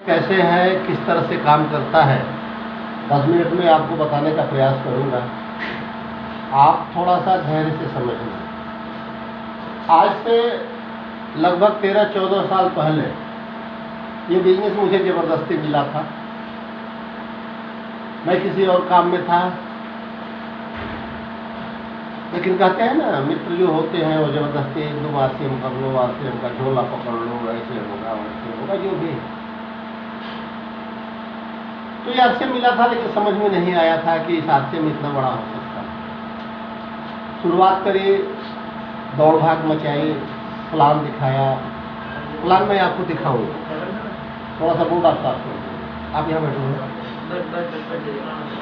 कैसे है, किस तरह से काम करता है, 10 मिनट में आपको बताने का प्रयास करूंगा। आप थोड़ा सा धैर्य से समझना। आज से लगभग 13-14 साल पहले ये बिजनेस मुझे ज़बरदस्ती मिला था। मैं किसी और काम में था, लेकिन कहते हैं ना, मित्र जो होते हैं वो ज़बरदस्ती 1-2 आरसीएम कर लो, आरसीएम का झोला पकड़ लो, ऐसे होगा वैसे होगा, जो भी। तो ये आरसीएम मिला था, लेकिन समझ में नहीं आया था कि इस आरसीएम इतना बड़ा हो सकता है। शुरुआत करी, दौड़ भाग मचाई, प्लान दिखाया। प्लान मैं आपको दिखाऊंगा। थोड़ा सा बोर्ड आप साफ कर दो। आप यहाँ बैठो,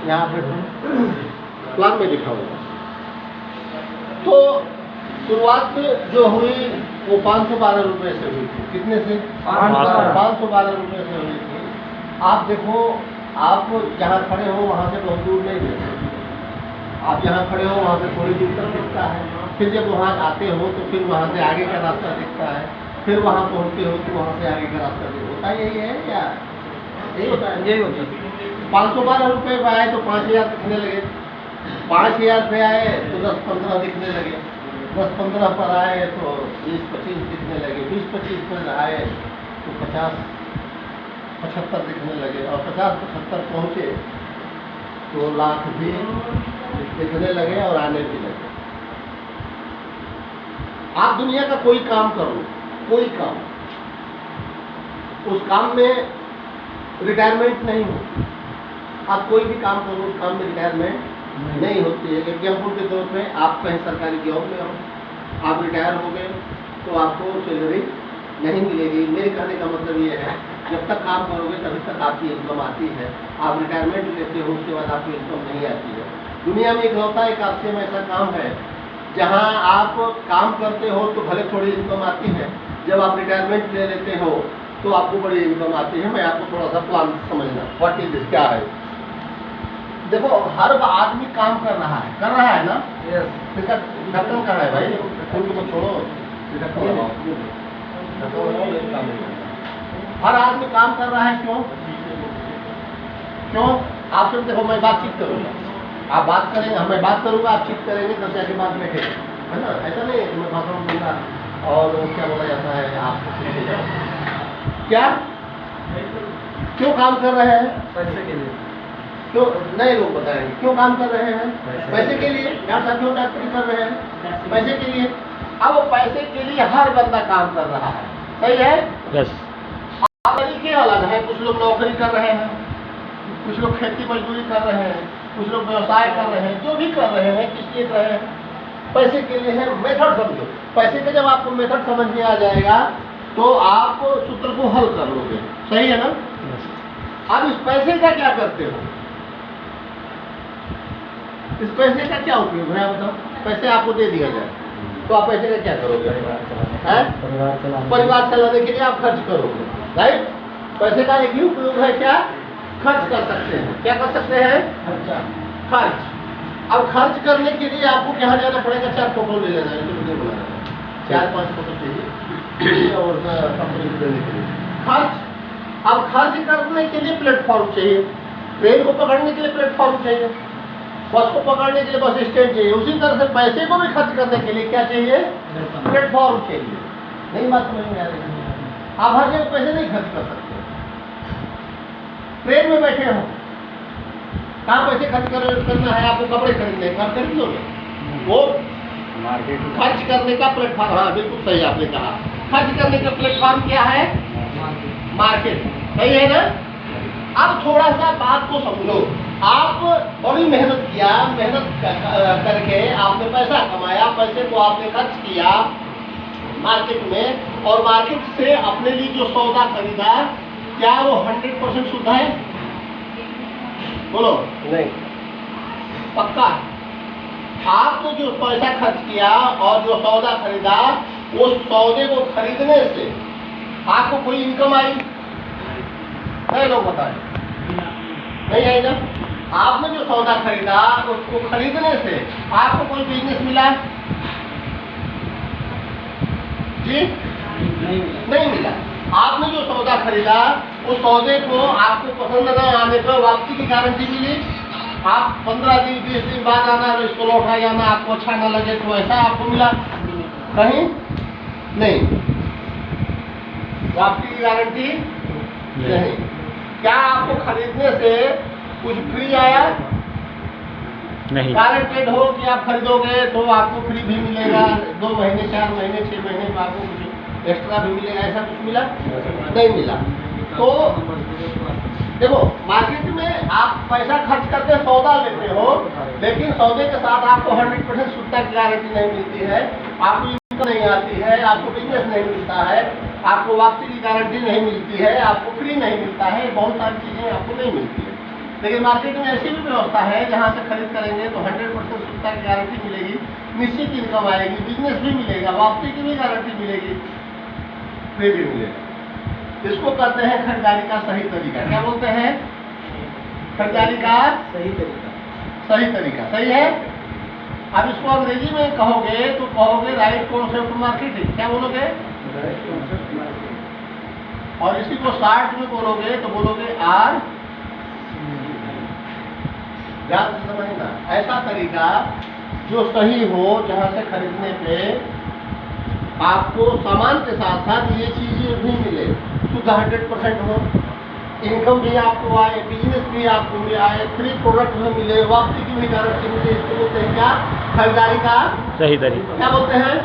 यहाँ बैठो। प्लान में दिखाऊंगा। तो शुरुआत जो हुई वो 512 रुपये से हुई थी। कितने से? 512 रुपये से हुई थी। आप देखो, आप जहाँ खड़े हो वहाँ से बहुत दूर नहीं है। आप जहाँ खड़े हो वहाँ से थोड़ी दूर तक दिखता है। फिर जब वहाँ आते हो तो फिर वहाँ से आगे का रास्ता दिखता है। फिर वहाँ पहुँचते हो तो वहाँ से आगे का रास्ता होता है। यही है या यही होता है? यही होता है। 512 रुपये पे आए तो 5000 दिखने लगे। 5000 पे आए तो 10-15 दिखने लगे। 10-15 पर आए तो 20-25 दिखने लगे। 20-25 पर आए तो 50-75 दिखने लगे। और 50-75 पहुँचे तो लाख भी दिखने लगे और आने भी लगे। आप दुनिया का कोई काम करो, कोई काम, उस काम में रिटायरमेंट नहीं होती। आप कोई भी काम करो, उस काम में रिटायरमेंट नहीं होती है। एग्जाम्पल के तौर पे आप कहीं सरकारी जॉब में हो, आप रिटायर हो गए तो आपको सैलरी नहीं मिलेगी। मेरे कहने का मतलब ये है, जब तक काम करोगे तभी तक आपकी इनकम आती है। आप रिटायरमेंट लेते हो उसके बाद आपकी इनकम नहीं आती है। दुनिया में इकलौता एक आरसीएम ऐसा काम है जहां आप काम करते हो तो भले थोड़ी इनकम आती है, जब आप रिटायरमेंट ले लेते हो तो आपको बड़ी इनकम आती है। मैं आपको थोड़ा सा प्लान समझना, व्हाट इज दिस, क्या है। देखो, हर आदमी काम कर रहा है ना? इसका ढक्कन कहाँ है भाई? उनको छोड़ो, हर आदमी काम कर रहा है। क्यों? आप सब देखो, मैं बातचीत करूंगा, आप बात करेंगे, मैं बात करूंगा, आप चीत करेंगे, तब जाके बात बैठे, है ना? ऐसा नहीं कि मैं भाषण दूंगा और क्या बोला जाता है, आप क्या क्यों काम कर रहे हैं? पैसे के लिए। क्यों? नए लोग बताएंगे क्यों काम कर रहे हैं। पैसे के लिए। क्यों डॉक्टरी कर रहे हैं? पैसे के लिए। अब वो पैसे के लिए हर बंदा काम कर रहा है, सही है? यस। तरीके अलग है। कुछ लोग नौकरी कर रहे हैं, कुछ लोग खेती मजदूरी कर रहे हैं, कुछ लोग व्यवसाय कर रहे हैं। जो भी कर रहे हैं, किस लिए कर रहे हैं? पैसे के लिए है। मेथड समझो। पैसे का जब आपको मेथड समझ में आ जाएगा तो आप सूत्र को हल कर लोगे, सही है ना? अब इस पैसे का क्या करते हो? इस पैसे का क्या उपयोग है बताओ? पैसे आपको दे दिया जाए तो आप पैसे का क्या करोगे? परिवार चलाने के लिए आप खर्च करोगे, राइट? पैसे का एक ही उपयोग है, क्या? खर्च कर सकते हैं। क्या कर सकते हैं? खर्च। अब खर्च करने के लिए आपको कहाँ जाना पड़ेगा? 4 फोटो ले लेना है, 4-5 फोटो चाहिए और कंपनी देने के लिए खर्च। अब खर्च करने के लिए प्लेटफॉर्म चाहिए। ट्रेन को पकड़ने के लिए प्लेटफॉर्म चाहिए, बस को पकड़ने के लिए बस स्टैंड चाहिए। उसी तरह से पैसे को भी खर्च करने के लिए क्या चाहिए? प्लेटफॉर्म चाहिए। नहीं बात समझ में आ रही है? आप हर जगह पैसे नहीं खर्च कर सकते। ट्रेन में बैठे हो, कहाँ पैसे खर्च करना है आपको? कपड़े खरीदने, खर्च लो वो खर्च करने का प्लेटफॉर्म। हाँ, बिल्कुल सही आपने कहा। खर्च करने का प्लेटफॉर्म क्या है? मार्केट, सही है ना? अब थोड़ा सा बात को समझो। आप बड़ी मेहनत किया, मेहनत करके आपने पैसा कमाया, पैसे को आपने खर्च किया मार्केट में, और मार्केट से अपने लिए जो सौदा खरीदा, क्या वो 100% शुद्ध है? बोलो। नहीं। पक्का? आपने जो पैसा खर्च किया और जो सौदा खरीदा, उस सौदे को खरीदने से आपको कोई इनकम आई? नहीं, लोग बताएं। नहीं आई ना? आपने जो सौदा खरीदा, उसको खरीदने से आपको कोई बिजनेस मिला? जी नहीं मिला। आपने जो सौदा खरीदा उस सौदे को आपको पसंद न आने पर वापसी की गारंटी मिली। आप 15 दिन 20 दिन बाद आना और इसको लौटा जाना, आपको अच्छा न लगे तो ऐसा आपको मिला कहीं नहीं, वापसी की गारंटी नहीं। क्या आपको खरीदने से कुछ फ्री आया? नहीं। गारंटेड हो कि आप खरीदोगे तो आपको फ्री भी मिलेगा, 2 महीने 4 महीने 6 महीने में आपको कुछ एक्स्ट्रा भी मिलेगा, ऐसा कुछ मिला नहीं मिला। तो देखो मार्केट में आप पैसा खर्च करके सौदा लेते हो, लेकिन सौदे के साथ आपको 100% शुद्धता की गारंटी नहीं मिलती है, आपको इनकम नहीं आती है, आपको बिजनेस नहीं मिलता है, आपको वापसी की गारंटी नहीं मिलती है, आपको फ्री नहीं मिलता है, बहुत सारी चीज़ें आपको नहीं मिलती है। लेकिन मार्केट में ऐसी भी व्यवस्था है जहाँ से खरीद करेंगे तो 100% शुद्धता की गारंटी मिलेगी, निश्चित इनकम आएगी, बिजनेस भी मिलेगा, वापसी की भी गारंटी मिलेगी, फ्री भी मिलेगा। इसको कहते हैं खरीदारी का सही तरीका। क्या बोलते हैं? खरीदारी का सही तरीका। सही तरीका सही है। अब इसको अंग्रेजी में कहोगे तो कहोगे राइट कॉन्सेप्ट मार्केटिंग। क्या बोलोगे? और इसी को शॉर्ट में बोलोगे तो बोलोगे आर। ध्यान से समझना, ऐसा तरीका जो सही हो, जहां से खरीदने पे आपको सामान के साथ साथ ये चीजें भी मिले, शुद्ध 100% हो, इनकम भी आपको आए, बिजनेस भी आपको भी आए, फ्री प्रोडक्ट भी मिले, वापसी की भी गारंटी मिले। इसको बोलते हैं क्या? खरीदारी का सही तरीका। क्या बोलते हैं?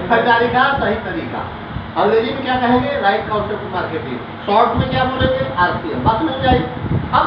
खरीदारी का सही तरीका। अंग्रेजी में क्या कहेंगे? Right concept marketing. शॉर्ट में क्या बोलेंगे? RCM। बात समझ में आई? अब